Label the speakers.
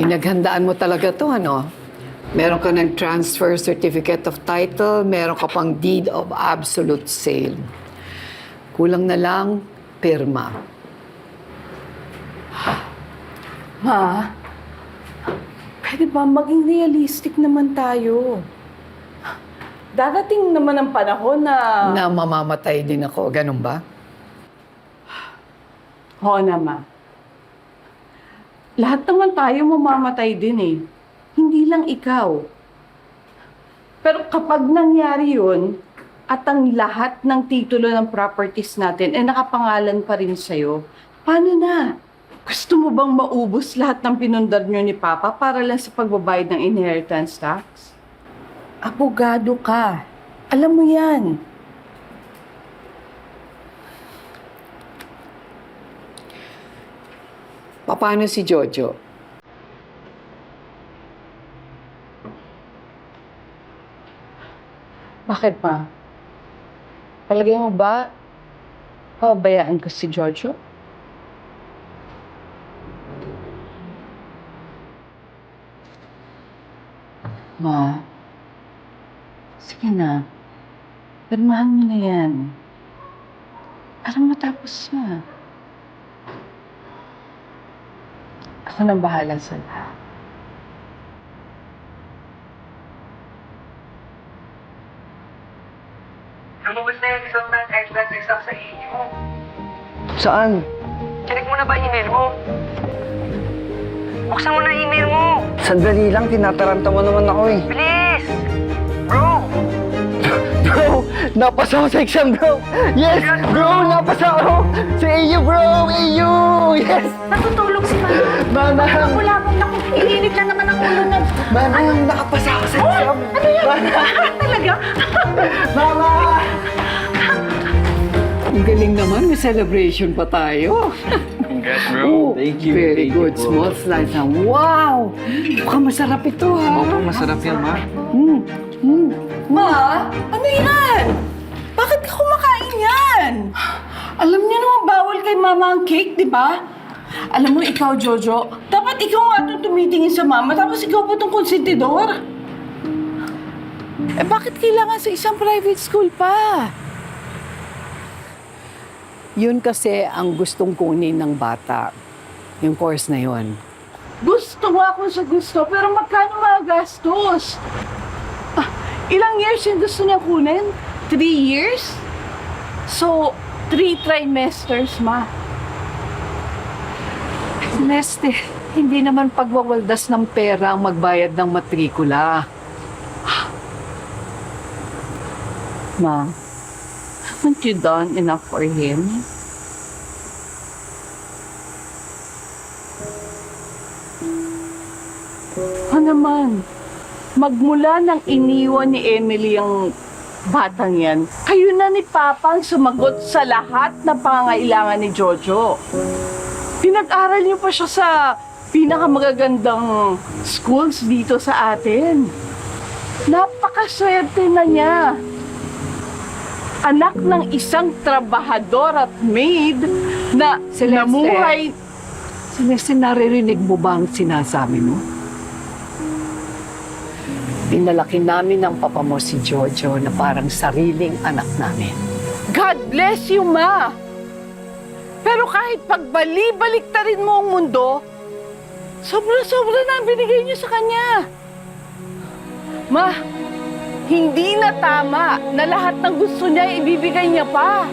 Speaker 1: Pinaghandaan mo talaga to, ano? Meron ka ng transfer certificate of title, meron ka pang deed of absolute sale. Kulang na lang, pirma.
Speaker 2: Ma, pwede ba maging realistic naman tayo? Darating naman ang panahon na...
Speaker 1: Na mamamatay din ako, ganun ba?
Speaker 2: Oo naman. Lahat naman tayo mamamatay din eh. Hindi lang ikaw. Pero kapag nangyari yun, at ang lahat ng titulo ng properties natin ay nakapangalan pa rin sa'yo, paano na? Gusto mo bang maubos lahat ng pinundar nyo ni Papa para lang sa pagbabayad ng inheritance tax? Abogado ka. Alam mo yan.
Speaker 1: Paano si Jojo?
Speaker 2: Bakit pa? Palagay mo ba, pabayaan ko si Jojo? Ma, sige na. Pirmahan mo na yan. Para matapos na. Ako nang bahala sa lahat.
Speaker 3: Lumabas na yung result ng entrance exam sa EU.
Speaker 4: Saan?
Speaker 3: Check mo na ba email mo? Buksan mo na email mo!
Speaker 4: Sandali lang, tinataranta mo naman ako eh.
Speaker 3: Bilis! Bro!
Speaker 4: Bro, napasa ako sa exam, bro! Yes! Bro, napasa ako! Sa AU, bro! AU! Yes!
Speaker 5: Natutulog si Mama.
Speaker 4: Manang!
Speaker 5: Wala mong naku, iinit na naman ang ulo na.
Speaker 4: Manang, nakapasa ako sa exam!
Speaker 5: Ano yan?
Speaker 4: Manang!
Speaker 5: Talaga?
Speaker 4: Mama!
Speaker 1: Ang galing naman, may celebration pa tayo.
Speaker 6: Congrats, bro.
Speaker 1: Oh,
Speaker 4: Thank you,
Speaker 1: very
Speaker 4: thank you
Speaker 1: good.
Speaker 4: po.
Speaker 1: Small slice na. Wow! Mukhang masarap ito, ha?
Speaker 6: Opo, masarap yan, ma.
Speaker 2: Ma, ano yan? Bakit ka kumakain yan? Alam niyo naman bawal kay Mama ang cake, di ba? Alam mo, ikaw, Jojo, dapat ikaw nga itong tumitingin sa Mama, tapos ikaw pa itong konsentidor. Eh, bakit kailangan sa isang private school pa?
Speaker 1: Yun kasi ang gustong kunin ng bata. Yung course na yun.
Speaker 2: Gusto nga kung sa gusto, pero magkano mga gastos? Ilang years yung gusto niya kunin? 3 years? So, 3 trimesters, Ma.
Speaker 1: Neste, hindi naman pagwawaldas ng pera ang magbayad ng matrikula.
Speaker 2: Ma, haven't you done enough for him? Naman, magmula nang iniwan ni Emily ang batang yan, kayo na ni Papa ang sumagot sa lahat ng pangangailangan ni Jojo. Pinag-aral niyo pa siya sa pinakamagagandang schools dito sa atin. Napakaswerte na niya. Anak ng isang trabahador at maid na
Speaker 1: Celeste.
Speaker 2: namuhay.
Speaker 1: Celeste, naririnig mo ba ang sinasabi mo? Pinalaki namin ng papa mo si Jojo na parang sariling anak namin.
Speaker 2: God bless you, Ma! Pero kahit pagbali-baliktarin mo ang mundo, sobra-sobra na ang binigay niyo sa kanya. Ma, hindi na tama na lahat ng gusto niya ibibigay niya pa.